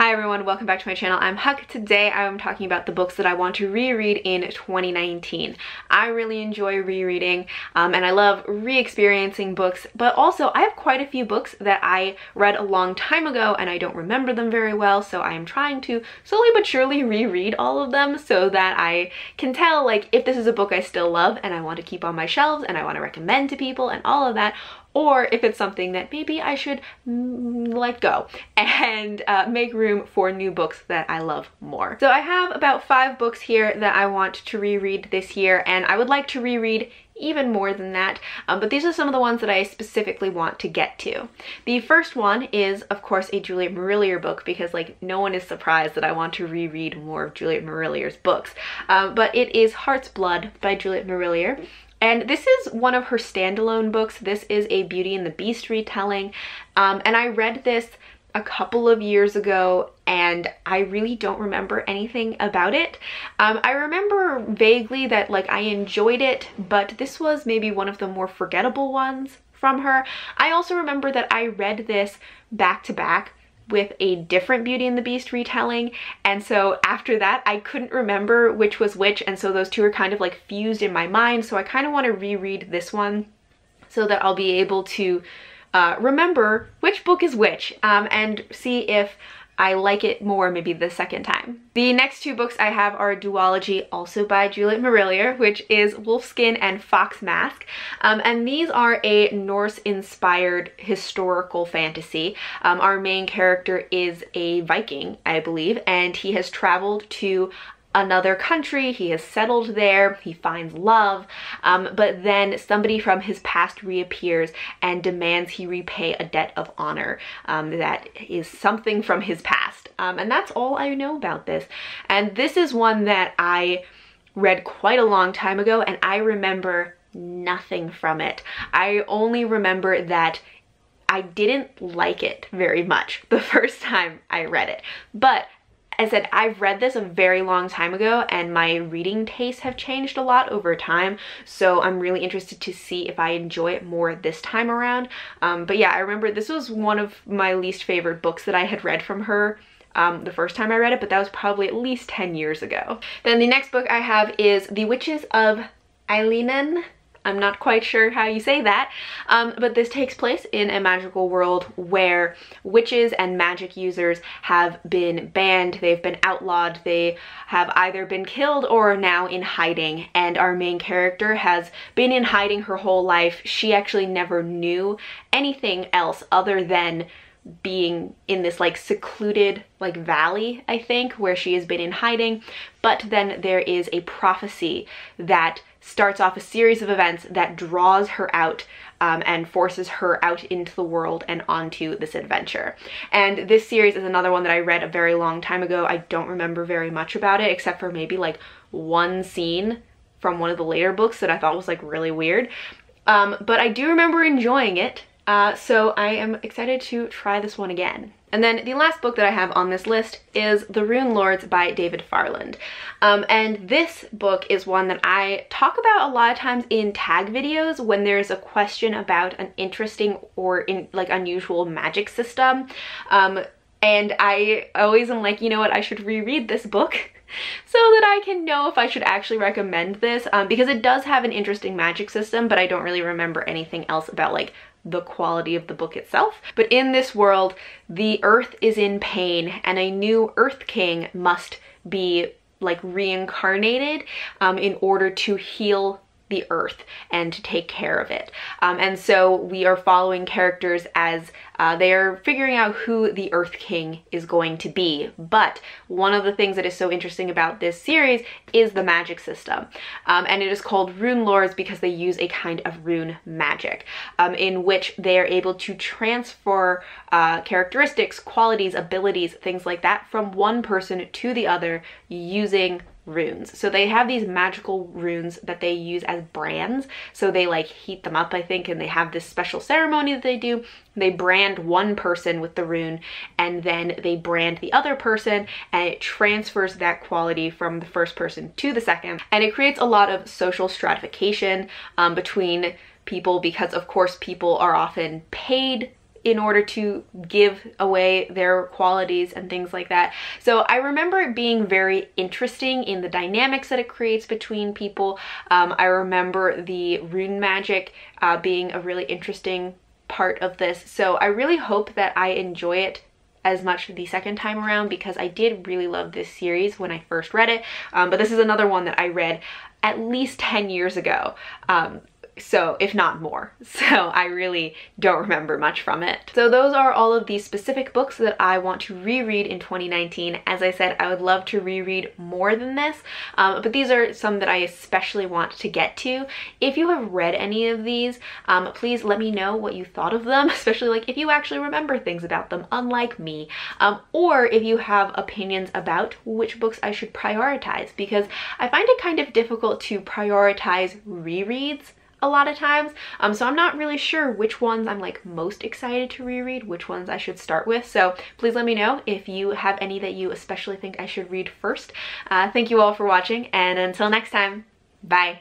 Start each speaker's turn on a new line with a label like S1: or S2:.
S1: Hi everyone, welcome back to my channel. I'm Huck. Today I'm talking about the books that I want to reread in 2019. I really enjoy rereading and I love re-experiencing books, but also I have quite a few books that I read a long time ago and I don't remember them very well, so I am trying to slowly but surely reread all of them so that I can tell like if this is a book I still love and I want to keep on my shelves and I want to recommend to people and all of that, or if it's something that maybe I should let go and make room for new books that I love more. So I have about 5 books here that I want to reread this year, and I would like to reread even more than that, but these are some of the ones that I specifically want to get to. The first one is, of course, a Juliet Marillier book, because like no one is surprised that I want to reread more of Juliet Marillier's books, but it is Heart's Blood by Juliet Marillier. And this is one of her standalone books. This is a Beauty and the Beast retelling, and I read this a couple of years ago and I really don't remember anything about it. I remember vaguely that like I enjoyed it, but this was maybe one of the more forgettable ones from her. I also remember that I read this back to back with a different Beauty and the Beast retelling, and so after that I couldn't remember which was which, and so those two are kind of like fused in my mind, so I kind of want to reread this one so that I'll be able to remember which book is which and see if I like it more maybe the second time. The next 2 books I have are Doology, also by Juliet Marillier, which is Wolfskin and Fox Mask. And these are a Norse-inspired historical fantasy. Our main character is a Viking, I believe, and he has traveled to another country, he has settled there, he finds love, but then somebody from his past reappears and demands he repay a debt of honor that is something from his past. And that's all I know about this. And this is one that I read quite a long time ago and I remember nothing from it. I only remember that I didn't like it very much the first time I read it. But as I said, I've read this a very long time ago and my reading tastes have changed a lot over time, so I'm really interested to see if I enjoy it more this time around. But yeah, I remember this was one of my least favorite books that I had read from her the first time I read it, but that was probably at least 10 years ago. Then the next book I have is The Witches of I Lehman. I'm not quite sure how you say that, but this takes place in a magical world where witches and magic users have been banned, they've been outlawed, they have either been killed or are now in hiding, and our main character has been in hiding her whole life. She actually never knew anything else other than being in this like secluded like valley, I think, where she has been in hiding. But then there is a prophecy that starts off a series of events that draws her out and forces her out into the world and onto this adventure. And this series is another one that I read a very long time ago. I don't remember very much about it except for maybe like one scene from one of the later books that I thought was like really weird. But I do remember enjoying it. So I am excited to try this one again. And then the last book that I have on this list is The Rune Lords by David Farland. And this book is one that I talk about a lot of times in tag videos when there's a question about an interesting or unusual magic system. And I always am like, you know what, I should reread this book so that I can know if I should actually recommend this, because it does have an interesting magic system, but I don't really remember anything else about like the quality of the book itself. But in this world, the earth is in pain and a new Earth King must be like reincarnated in order to heal the earth and to take care of it. And so we are following characters as they are figuring out who the Earth King is going to be. But one of the things that is so interesting about this series is the magic system. And it is called Rune Lords because they use a kind of rune magic in which they are able to transfer characteristics, qualities, abilities, things like that from one person to the other using runes. So they have these magical runes that they use as brands. So they like heat them up, I think, and they have this special ceremony that they do. They brand one person with the rune and then they brand the other person, and it transfers that quality from the first person to the second. And it creates a lot of social stratification between people because of course people are often paid in order to give away their qualities and things like that. So I remember it being very interesting in the dynamics that it creates between people. I remember the rune magic being a really interesting part of this. So I really hope that I enjoy it as much the second time around, because I did really love this series when I first read it. But this is another one that I read at least 10 years ago. So if not more. So I really don't remember much from it. So those are all of these specific books that I want to reread in 2019. As I said, I would love to reread more than this, but these are some that I especially want to get to. If you have read any of these, please let me know what you thought of them, especially like if you actually remember things about them, unlike me, or if you have opinions about which books I should prioritize, because I find it kind of difficult to prioritize rereads a lot of times. So I'm not really sure which ones I'm like most excited to reread, which ones I should start with. So please let me know if you have any that you especially think I should read first. Thank you all for watching, and until next time, bye.